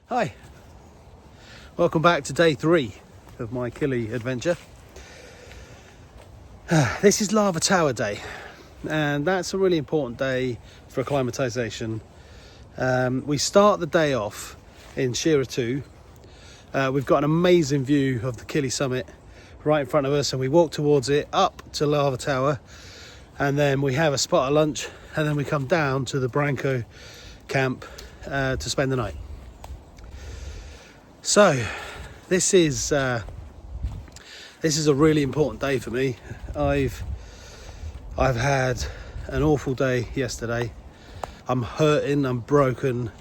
Hi, welcome back to day 3 of my Kili adventure. This is Lava Tower Day, and that's a really important day for acclimatization. We start the day off in Shira 2. We've got an amazing view of the Kili summit right in front of us, and we walk towards it up to Lava Tower, and then we have a spot of lunch, and then we come down to the Barranco Camp to spend the night. So this is a really important day for me. I've had an awful day yesterday. I'm hurting, I'm broken.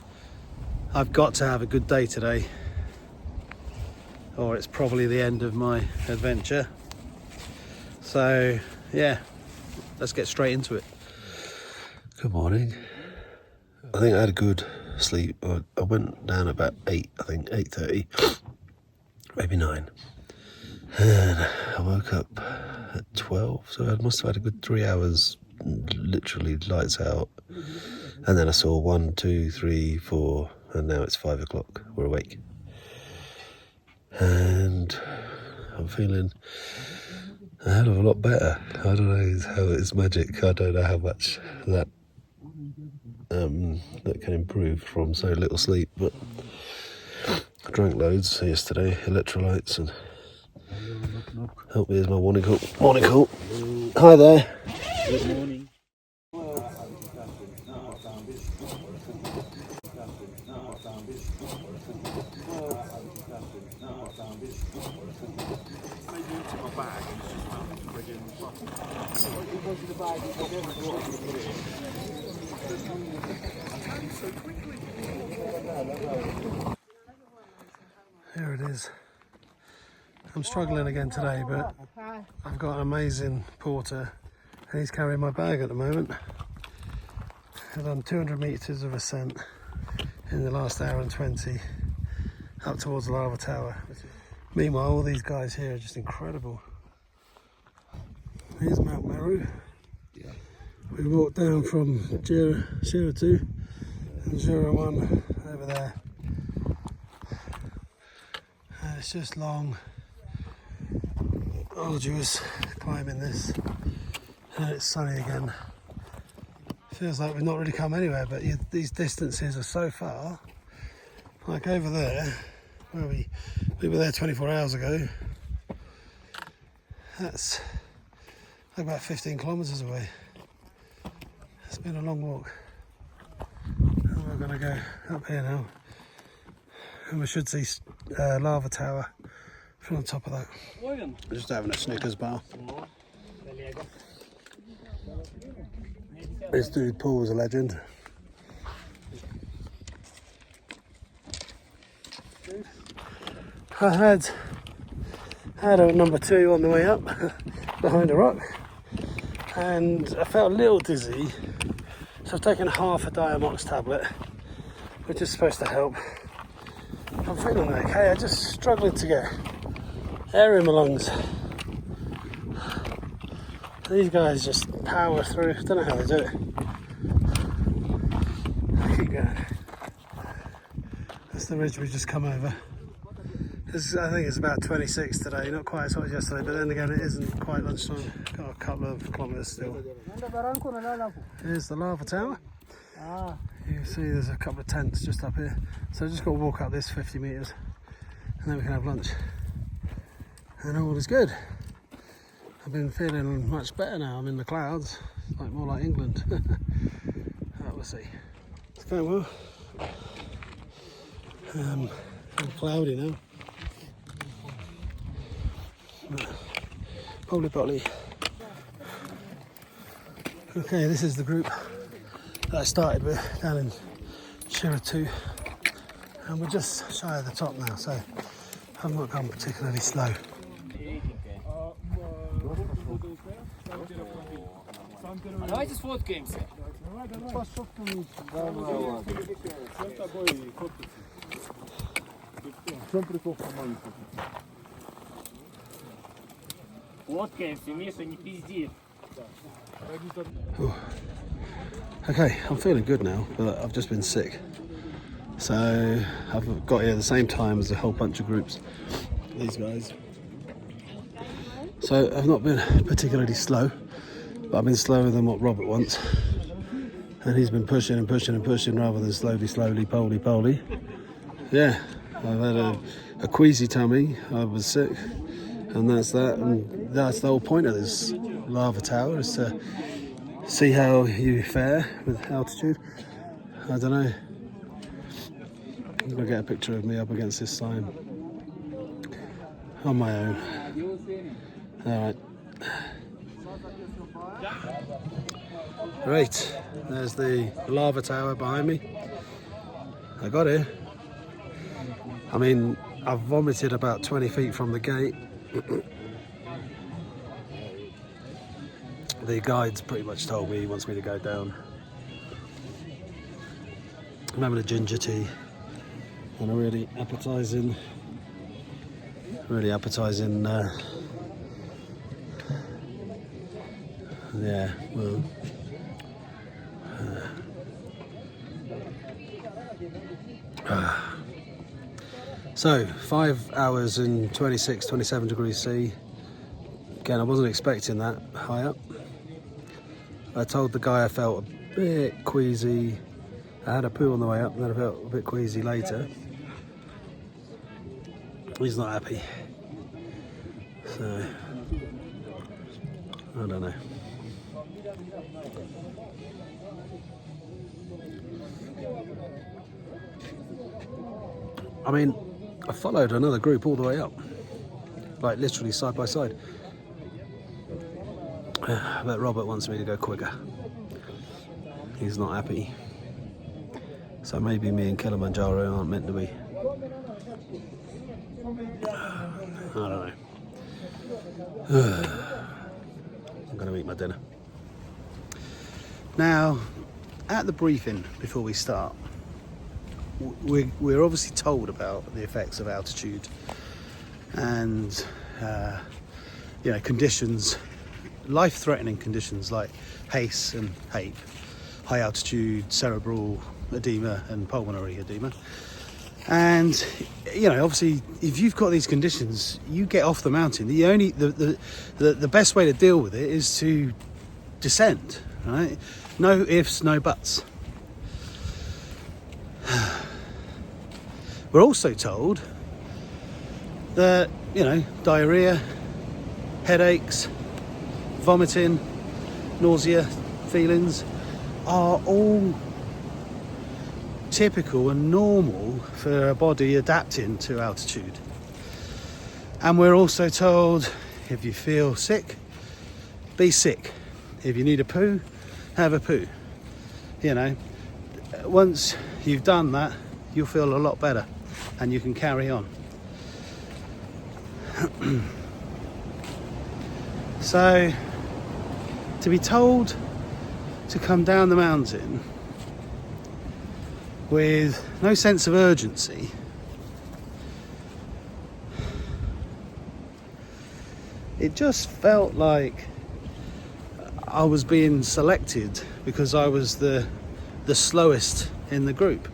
I've got to have a good day today, or it's probably the end of my adventure. So yeah, let's get straight into it. Good morning. I think I had a good sleep. I went down about 8, I think 8:30, maybe 9. And I woke up at 12, so I must have had a good 3 hours, literally lights out. And then I saw 1, 2, 3, 4, and now it's 5 o'clock. We're awake. And I'm feeling a hell of a lot better. I don't know how it's magic. I don't know how much that can improve from so little sleep, but I drank loads yesterday, electrolytes, and help me, here's my morning call. Morning call. Hi there. Good morning. Here it is. I'm struggling again today, but I've got an amazing porter and he's carrying my bag at the moment. I've done 200 metres of ascent in the last hour and 20 up towards the Lava Tower. Meanwhile, all these guys here are just incredible. Here's Mount Meru. We walked down from Shira 2 and Shira 1 over there. And it's just long, arduous climbing this, and it's sunny again. Feels like we've not really come anywhere, but these distances are so far. Like over there, where we were there 24 hours ago, that's like about 15 kilometres away. It's been a long walk. And we're going to go up here now, and we should see Lava Tower from the top of that. Just having a Snickers bar. This dude Paul was a legend. I had a number 2 on the way up behind a rock, and I felt a little dizzy, so I've taken half a Diamox tablet, which is supposed to help. I'm feeling okay. I'm just struggling to get air in my lungs. These guys just power through. I don't know how they do it. I keep going. That's the ridge we just come over. I think it's about 26 today, not quite as hot as yesterday, but then again it isn't quite lunchtime. Got a couple of kilometres still. Here's the Lava Tower. You can see there's a couple of tents just up here. So I've just got to walk up this 50 metres and then we can have lunch. And all is good. I've been feeling much better now. I'm in the clouds, like more like England. We'll see. It's going well. It's cloudy now. Probably. Okay, this is the group that I started with down in Shira 2, and we're just shy of the top now, so I've not gone particularly slow. Давайте сфоткаемся. Фоткаемся, Миша, не пизди. Okay, I'm feeling good now, but I've just been sick. So I've got here at the same time as a whole bunch of groups, these guys. So I've not been particularly slow, but I've been slower than what Robert wants. And he's been pushing and pushing and pushing rather than slowly, poly. Yeah, I've had a queasy tummy, I was sick, and that's that. And that's the whole point of this lava tower, is to see how you fare with altitude. I don't know. I'm gonna get a picture of me up against this sign on my own. Alright. Right, there's the lava tower behind me. I got here. I mean, I've vomited about 20 feet from the gate. The guide's pretty much told me he wants me to go down. I'm having a ginger tea and a really appetising, yeah, well, so 5 hours and 27 degrees C. Again, I wasn't expecting that high up. I told the guy I felt a bit queasy. I had a poo on the way up, and then I felt a bit queasy later. He's not happy. So, I don't know. I mean, I followed another group all the way up, like literally side by side. But Robert wants me to go quicker. He's not happy. So maybe me and Kilimanjaro aren't meant to be. I don't know. I'm going to eat my dinner. Now, at the briefing before we start, we're obviously told about the effects of altitude and conditions, life-threatening conditions like HACE and HAPE, high altitude cerebral edema and pulmonary edema. And obviously, if you've got these conditions, you get off the mountain. The best way to deal with it is to descend, right? No ifs, no buts. We're also told that, diarrhea, headaches, vomiting, nausea, feelings are all typical and normal for a body adapting to altitude. And we're also told, if you feel sick, be sick. If you need a poo, have a poo. Once you've done that, you'll feel a lot better and you can carry on. So, to be told to come down the mountain with no sense of urgency, it just felt like I was being selected because I was the slowest in the group.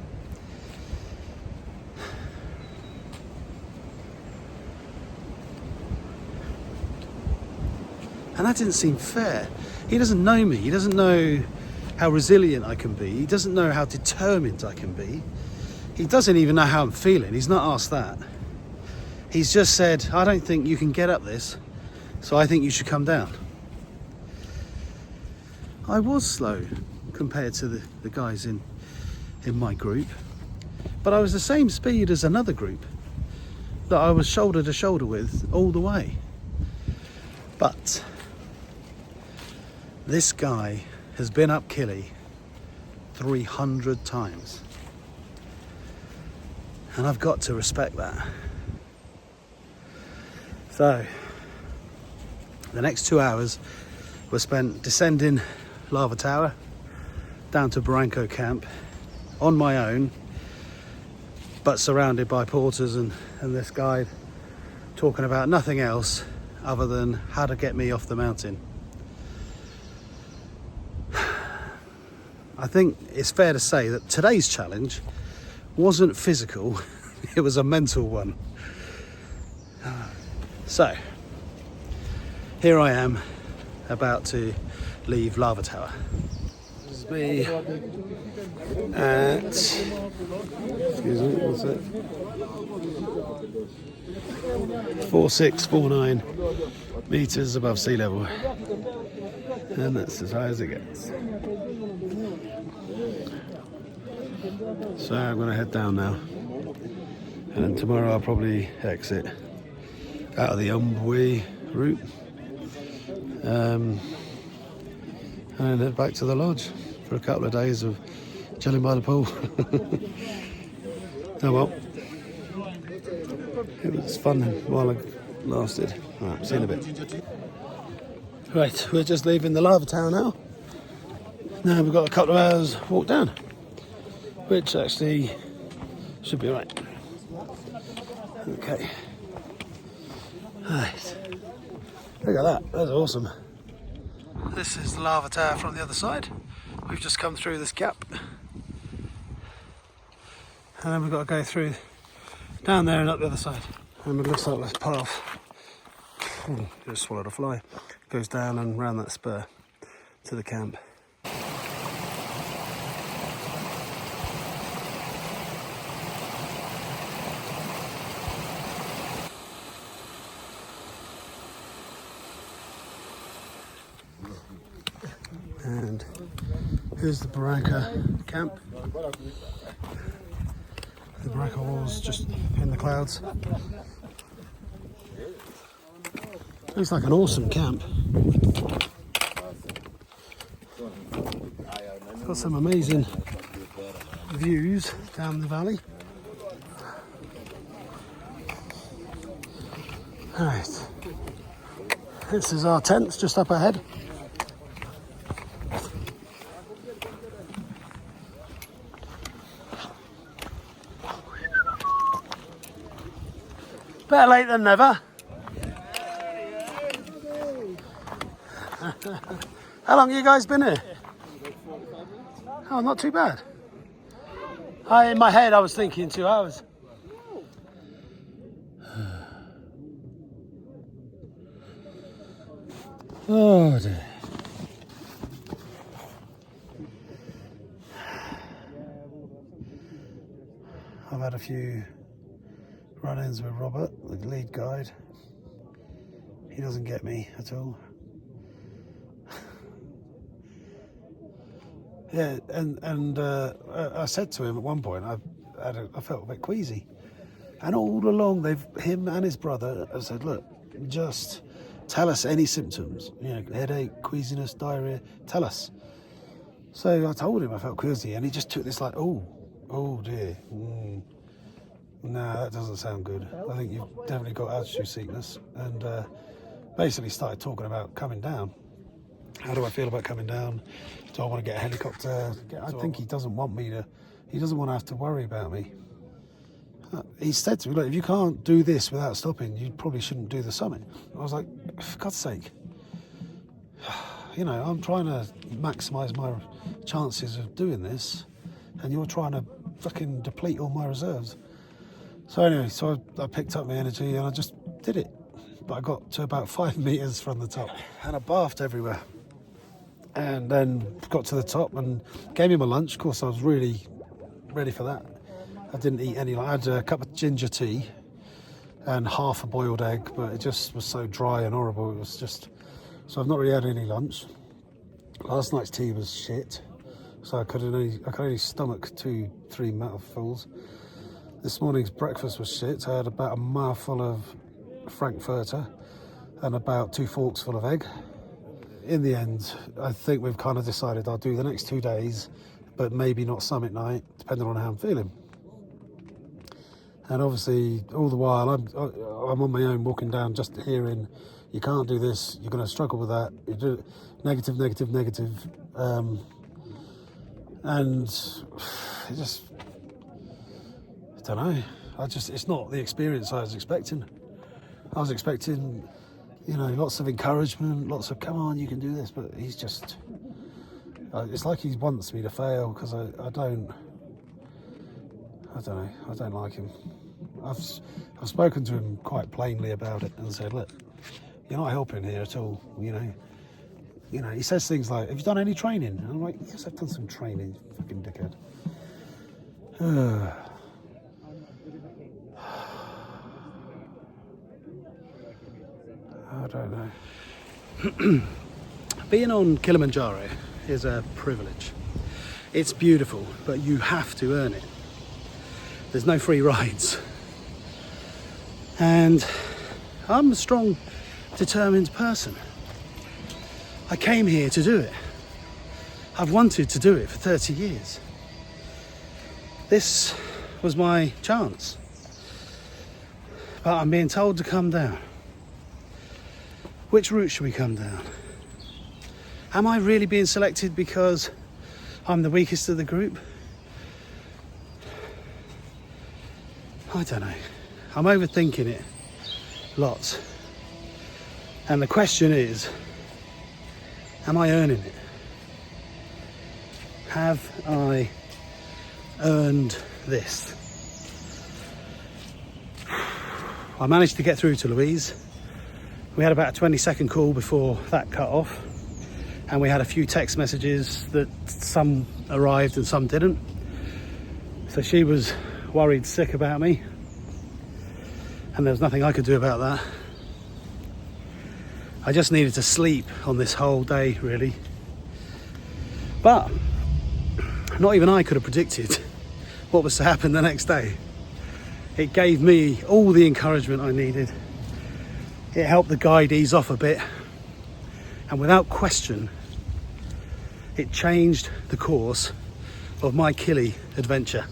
And that didn't seem fair. He doesn't know me. He doesn't know how resilient I can be. He doesn't know how determined I can be. He doesn't even know how I'm feeling. He's not asked that. He's just said, I don't think you can get up this, so I think you should come down. I was slow compared to the guys in my group, but I was the same speed as another group that I was shoulder to shoulder with all the way. But this guy has been up Kili 300 times. And I've got to respect that. So, the next 2 hours were spent descending Lava Tower down to Barranco Camp on my own, but surrounded by porters and this guide talking about nothing else other than how to get me off the mountain. I think it's fair to say that today's challenge wasn't physical, it was a mental one. So, here I am, about to leave Lava Tower. This is me at, excuse me, what's it? 4649 metres above sea level. And that's as high as it gets. So I'm going to head down now. And tomorrow I'll probably exit out of the Umbwe route. And then head back to the lodge for a couple of days of chilling by the pool. Oh well. It was fun while it lasted. Alright, see you in a bit. Right, we're just leaving the Lava Tower now. Now we've got a couple of hours walk down, which actually should be right. Okay. Right. Look at that, that's awesome. This is the Lava Tower from the other side. We've just come through this gap. And then we've got to go through down there and up the other side. And it looks like this path, just swallowed a fly, goes down and round that spur to the camp. And here's the Barranco Camp. The Barranco wall's just in the clouds. Looks like an awesome camp. Got some amazing views down the valley. Alright, this is our tents just up ahead. Better late than never. How long have you guys been here? Oh, not too bad. In my head I was thinking 2 hours. Oh dear. I've had a few run-ins with Robert, the lead guide. He doesn't get me at all. Yeah, and I said to him at one point, I felt a bit queasy, and all along him and his brother have said, look, just tell us any symptoms, headache, queasiness, diarrhea, tell us. So I told him I felt queasy, and he just took this like, oh dear. Nah, that doesn't sound good. I think you've definitely got altitude sickness. And basically started talking about coming down. How do I feel about coming down? Do I want to get a helicopter? I think he doesn't want to have to worry about me. He said to me, look, if you can't do this without stopping, you probably shouldn't do the summit. I was like, for God's sake. I'm trying to maximise my chances of doing this, and you're trying to fucking deplete all my reserves. So anyway, I picked up my energy and I just did it. But I got to about 5 meters from the top and I bathed everywhere. And then got to the top and gave me my lunch. Of course, I was really ready for that. I didn't eat any. I had a cup of ginger tea and half a boiled egg, but it just was so dry and horrible. It was just... So I've not really had any lunch. Last night's tea was shit. So I could only stomach 2-3 mouthfuls. This morning's breakfast was shit. I had about a mouthful of frankfurter and about 2 forks full of egg. In the end, I think we've kind of decided I'll do the next 2 days, but maybe not summit night, depending on how I'm feeling. And obviously, all the while, I'm on my own walking down, just hearing, you can't do this, you're going to struggle with that, you do negative. And it just... I don't know. It's not the experience I was expecting. I was expecting, lots of encouragement, lots of, come on, you can do this. But he's just, it's like he wants me to fail because I I don't know. I don't like him. I've spoken to him quite plainly about it and said, look, you're not helping here at all. You know. He says things like, "Have you done any training?" And I'm like, "Yes, I've done some training." Fucking dickhead. I don't know. Being on Kilimanjaro is a privilege. It's beautiful, but you have to earn it. There's no free rides. And I'm a strong, determined person. I came here to do it. I've wanted to do it for 30 years. This was my chance. But I'm being told to come down. Which route should we come down? Am I really being selected because I'm the weakest of the group? I don't know. I'm overthinking it lots. And the question is, am I earning it? Have I earned this? I managed to get through to Louise. We had about a 20-second call before that cut off, and we had a few text messages that some arrived and some didn't. So she was worried sick about me, and there was nothing I could do about that. I just needed to sleep on this whole day, really. But not even I could have predicted what was to happen the next day. It gave me all the encouragement I needed. It helped the guide ease off a bit, and without question, it changed the course of my Kili adventure.